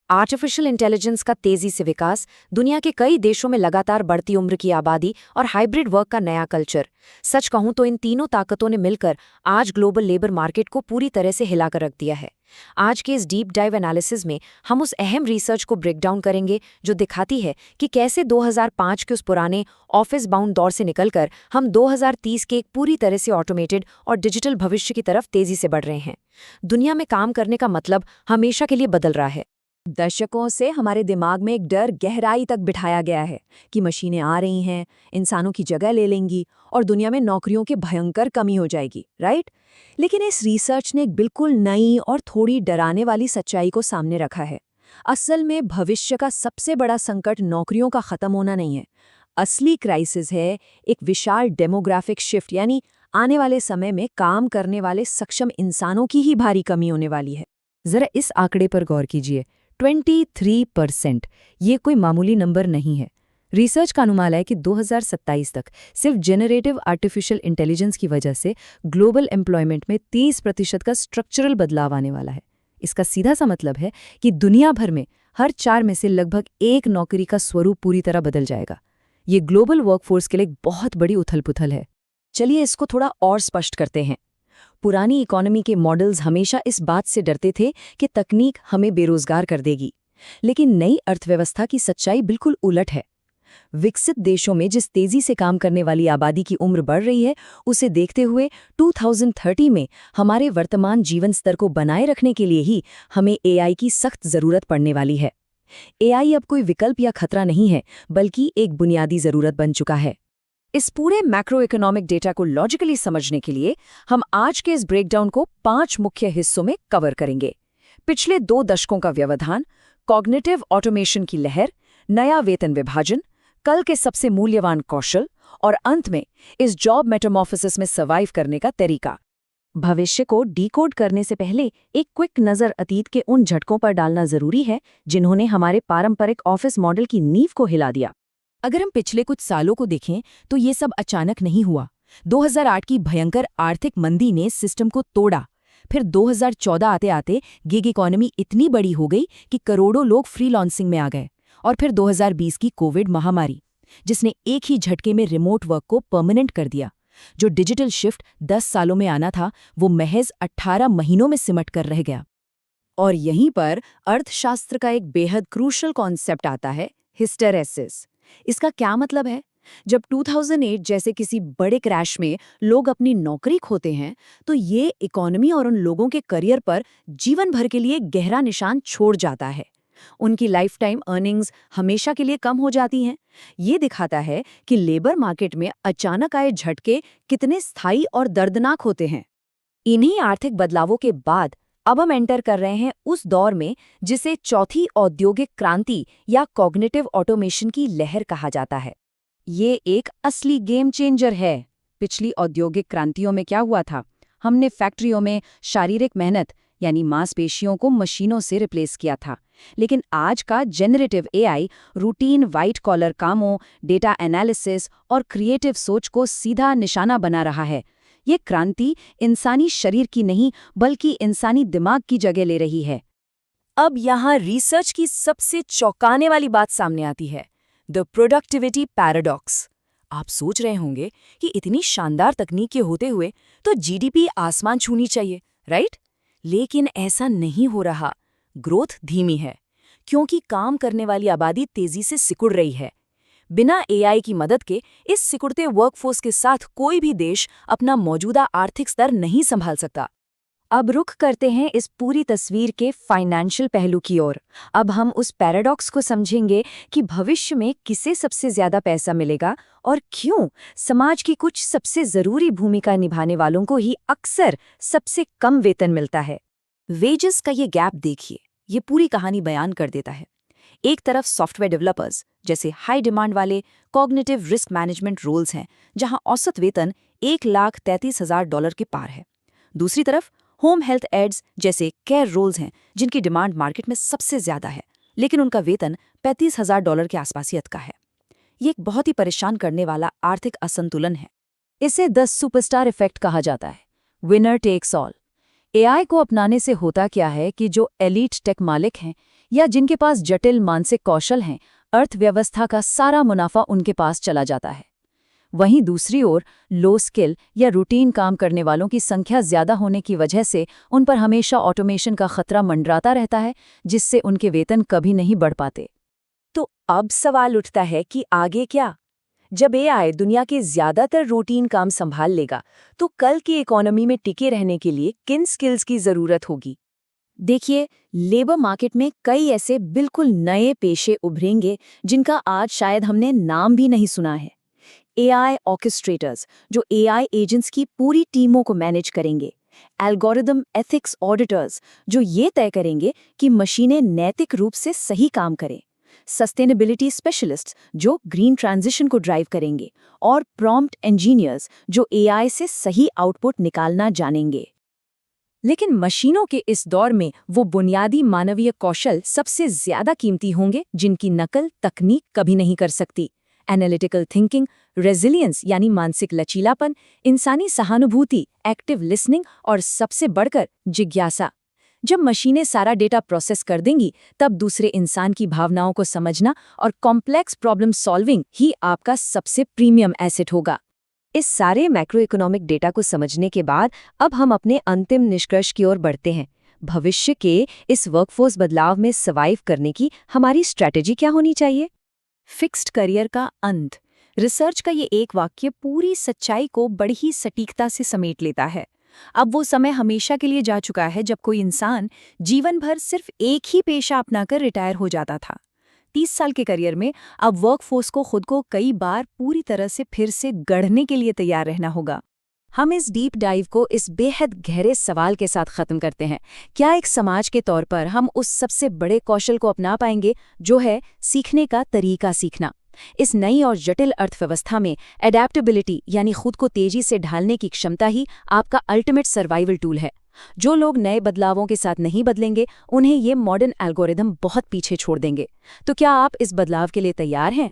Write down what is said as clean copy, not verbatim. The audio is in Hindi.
आर्टिफिशियल इंटेलिजेंस का तेजी से विकास, दुनिया के कई देशों में लगातार बढ़ती उम्र की आबादी और हाइब्रिड वर्क का नया कल्चर। सच कहूं तो इन तीनों ताकतों ने मिलकर आज ग्लोबल लेबर मार्केट को पूरी तरह से हिलाकर रख दिया है। आज के इस डीप डाइव एनालिसिस में हम उस अहम रिसर्च को ब्रेक डाउन करेंगे जो दिखाती है कि कैसे 2005 के उस पुराने ऑफिस बाउंड दौर से निकलकर हम 2030 के एक पूरी तरह से ऑटोमेटेड और डिजिटल भविष्य की तरफ तेजी से बढ़ रहे हैं। दुनिया में काम करने का मतलब हमेशा के लिए बदल रहा है। दशकों से हमारे दिमाग में एक डर गहराई तक बिठाया गया है कि मशीनें आ रही हैं, इंसानों की जगह ले लेंगी और दुनिया में नौकरियों की भयंकर कमी हो जाएगी, राइट? लेकिन इस रिसर्च ने एक बिल्कुल नई और थोड़ी डराने वाली सच्चाई को सामने रखा है। असल में भविष्य का सबसे बड़ा संकट नौकरियों का खत्म होना नहीं है। असली क्राइसिस है एक विशाल डेमोग्राफिक शिफ्ट, यानी आने वाले समय में काम करने वाले सक्षम इंसानों की ही भारी कमी होने वाली है। जरा इस आंकड़े पर गौर कीजिए, 23%। ये कोई मामूली नंबर नहीं है। रिसर्च का अनुमान है कि 2027 तक सिर्फ जेनरेटिव आर्टिफिशियल इंटेलिजेंस की वजह से ग्लोबल एम्प्लॉयमेंट में 30% का स्ट्रक्चरल बदलाव आने वाला है। इसका सीधा सा मतलब है कि दुनिया भर में हर 4 में से लगभग एक नौकरी का स्वरूप पूरी तरह बदल जाएगा। ये ग्लोबल वर्कफोर्स के लिए एक बहुत बड़ी उथल-पुथल है। चलिए इसको थोड़ा और स्पष्ट करते हैं। पुरानी इकोनॉमी के मॉडल्स हमेशा इस बात से डरते थे कि तकनीक हमें बेरोजगार कर देगी, लेकिन नई अर्थव्यवस्था की सच्चाई बिल्कुल उलट है। विकसित देशों में जिस तेजी से काम करने वाली आबादी की उम्र बढ़ रही है, उसे देखते हुए 2030 में हमारे वर्तमान जीवन स्तर को बनाए रखने के लिए ही हमें एआई की सख्त जरूरत पड़ने वाली है। एआई अब कोई विकल्प या खतरा नहीं है, बल्कि एक बुनियादी जरूरत बन चुका है। इस पूरे मैक्रो इकोनॉमिक डेटा को लॉजिकली समझने के लिए हम आज के इस ब्रेकडाउन को 5 मुख्य हिस्सों में कवर करेंगे। पिछले 2 दशकों का व्यवधान, कॉग्निटिव ऑटोमेशन की लहर, नया वेतन विभाजन, कल के सबसे मूल्यवान कौशल और अंत में इस जॉब मेटामॉर्फोसिस में सर्वाइव करने का तरीका। भविष्य को डिकोड करने से पहले एक क्विक नज़र अतीत के उन झटकों पर डालना जरूरी है जिन्होंने हमारे पारंपरिक ऑफिस मॉडल की नींव को हिला दिया। अगर हम पिछले कुछ सालों को देखें तो ये सब अचानक नहीं हुआ। 2008 की भयंकर आर्थिक मंदी ने सिस्टम को तोड़ा। फिर 2014 आते आते गिग इकोनॉमी इतनी बड़ी हो गई कि करोड़ों लोग फ्रीलांसिंग में आ गए। और फिर 2020 की कोविड महामारी, जिसने एक ही झटके में रिमोट वर्क को परमानेंट कर दिया। जो डिजिटल शिफ्ट 10 सालों में आना था, वो महज 18 महीनों में सिमट कर रह गया। और यहीं पर अर्थशास्त्र का एक बेहद क्रूशल कॉन्सेप्ट आता है, हिस्टेरेसिस। इसका क्या मतलब है? जब 2008 जैसे किसी बड़े क्रैश में लोग अपनी नौकरी खोते हैं, तो ये इकोनॉमी और उन लोगों के करियर पर जीवन भर के लिए गहरा निशान छोड़ जाता है। उनकी लाइफ टाइम अर्निंग्स हमेशा के लिए कम हो जाती हैं। ये दिखाता है कि लेबर मार्केट में अचानक आए झटके कितने स्थायी और दर्दनाक होते हैं। इन्हीं आर्थिक बदलावों के बाद अब हम एंटर कर रहे हैं उस दौर में जिसे चौथी औद्योगिक क्रांति या कॉग्निटिव ऑटोमेशन की लहर कहा जाता है। ये एक असली गेम चेंजर है। पिछली औद्योगिक क्रांतियों में क्या हुआ था? हमने फैक्ट्रियों में शारीरिक मेहनत यानी मांसपेशियों को मशीनों से रिप्लेस किया था। लेकिन आज का generative AI routine white collar कामों, डेटा एनालिसिस और क्रिएटिव सोच को सीधा निशाना बना रहा है। ये क्रांति इंसानी शरीर की नहीं, बल्कि इंसानी दिमाग की जगह ले रही है। अब यहाँ रिसर्च की सबसे चौंकाने वाली बात सामने आती है, द प्रोडक्टिविटी पैराडॉक्स। आप सोच रहे होंगे कि इतनी शानदार तकनीक के होते हुए तो जीडीपी आसमान छूनी चाहिए, राइट? लेकिन ऐसा नहीं हो रहा। ग्रोथ धीमी है, क्योंकि काम करने वाली आबादी तेजी से सिकुड़ रही है। बिना एआई की मदद के इस सिकुड़ते वर्कफोर्स के साथ कोई भी देश अपना मौजूदा आर्थिक स्तर नहीं संभाल सकता। अब रुख करते हैं इस पूरी तस्वीर के फाइनेंशियल पहलू की ओर। अब हम उस पैराडॉक्स को समझेंगे कि भविष्य में किसे सबसे ज्यादा पैसा मिलेगा और क्यों समाज की कुछ सबसे जरूरी भूमिका निभाने वालों को ही अक्सर सबसे कम वेतन मिलता है। वेजेस का ये गैप देखिए, ये पूरी कहानी बयान कर देता है। एक तरफ सॉफ्टवेयर डेवलपर्स जैसे हाई डिमांड वाले कॉग्निटिव रिस्क मैनेजमेंट रोल्स हैं, जहां औसत वेतन $1,33,000 के पार है। दूसरी तरफ होम हेल्थ एड्स जैसे केयर रोल्स हैं, जिनकी डिमांड मार्केट में सबसे ज्यादा है, लेकिन उनका वेतन $35,000 के आसपास ही अटका है। ये एक बहुत ही परेशान करने वाला आर्थिक असंतुलन है। इसे द सुपरस्टार इफेक्ट कहा जाता है, विनर टेक्स ऑल। एआई को अपनाने से होता क्या है कि जो एलीट टेक मालिक हैं, या जिनके पास जटिल मानसिक कौशल हैं, अर्थव्यवस्था का सारा मुनाफा उनके पास चला जाता है। वहीं दूसरी ओर लो स्किल या रूटीन काम करने वालों की संख्या ज्यादा होने की वजह से उन पर हमेशा ऑटोमेशन का खतरा मंडराता रहता है, जिससे उनके वेतन कभी नहीं बढ़ पाते। तो अब सवाल उठता है कि आगे क्या? जब एआई दुनिया के ज्यादातर रूटीन काम संभाल लेगा, तो कल की इकोनॉमी में टिके रहने के लिए किन स्किल्स की जरूरत होगी? देखिए, लेबर मार्केट में कई ऐसे बिल्कुल नए पेशे उभरेंगे जिनका आज शायद हमने नाम भी नहीं सुना है। एआई ऑर्केस्ट्रेटर्स, जो एआई एजेंट्स की पूरी टीमों को मैनेज करेंगे। एल्गोरिदम एथिक्स ऑडिटर्स, जो ये तय करेंगे कि मशीनें नैतिक रूप से सही काम करें। सस्टेनेबिलिटी स्पेशलिस्ट्स, जो ग्रीन ट्रांजिशन को ड्राइव करेंगे। और प्रॉम्प्ट इंजीनियर्स, जो एआई से सही आउटपुट निकालना जानेंगे। लेकिन मशीनों के इस दौर में वो बुनियादी मानवीय कौशल सबसे ज्यादा कीमती होंगे, जिनकी नकल तकनीक कभी नहीं कर सकती। एनालिटिकल थिंकिंग, रेजिलियंस यानी मानसिक लचीलापन, इंसानी सहानुभूति, एक्टिव लिसनिंग और सबसे बढ़कर जिज्ञासा। जब मशीनें सारा डेटा प्रोसेस कर देंगी, तब दूसरे इंसान की भावनाओं को समझना और कॉम्प्लेक्स प्रॉब्लम सॉल्विंग ही आपका सबसे प्रीमियम एसेट होगा। इस सारे मैक्रो इकोनॉमिक डेटा को समझने के बाद अब हम अपने अंतिम निष्कर्ष की ओर बढ़ते हैं। भविष्य के इस वर्कफोर्स बदलाव में सर्वाइव करने की हमारी स्ट्रैटेजी क्या होनी चाहिए? फिक्स्ड करियर का अंत। रिसर्च का ये एक वाक्य पूरी सच्चाई को बड़ी ही सटीकता से समेट लेता है। अब वो समय हमेशा के लिए जा चुका है जब कोई इंसान जीवन भर सिर्फ एक ही पेशा अपनाकर रिटायर हो जाता था। 30 साल के करियर में अब वर्कफोर्स को खुद को कई बार पूरी तरह से फिर से गढ़ने के लिए तैयार रहना होगा। हम इस डीप डाइव को इस बेहद गहरे सवाल के साथ खत्म करते हैं। क्या एक समाज के तौर पर हम उस सबसे बड़े कौशल को अपना पाएंगे, जो है सीखने का तरीका सीखना? इस नई और जटिल अर्थव्यवस्था में एडेप्टेबिलिटी यानी खुद को तेजी से ढालने की क्षमता ही आपका अल्टीमेट सर्वाइवल टूल है। जो लोग नए बदलावों के साथ नहीं बदलेंगे, उन्हें ये मॉडर्न एल्गोरिदम बहुत पीछे छोड़ देंगे। तो क्या आप इस बदलाव के लिए तैयार हैं?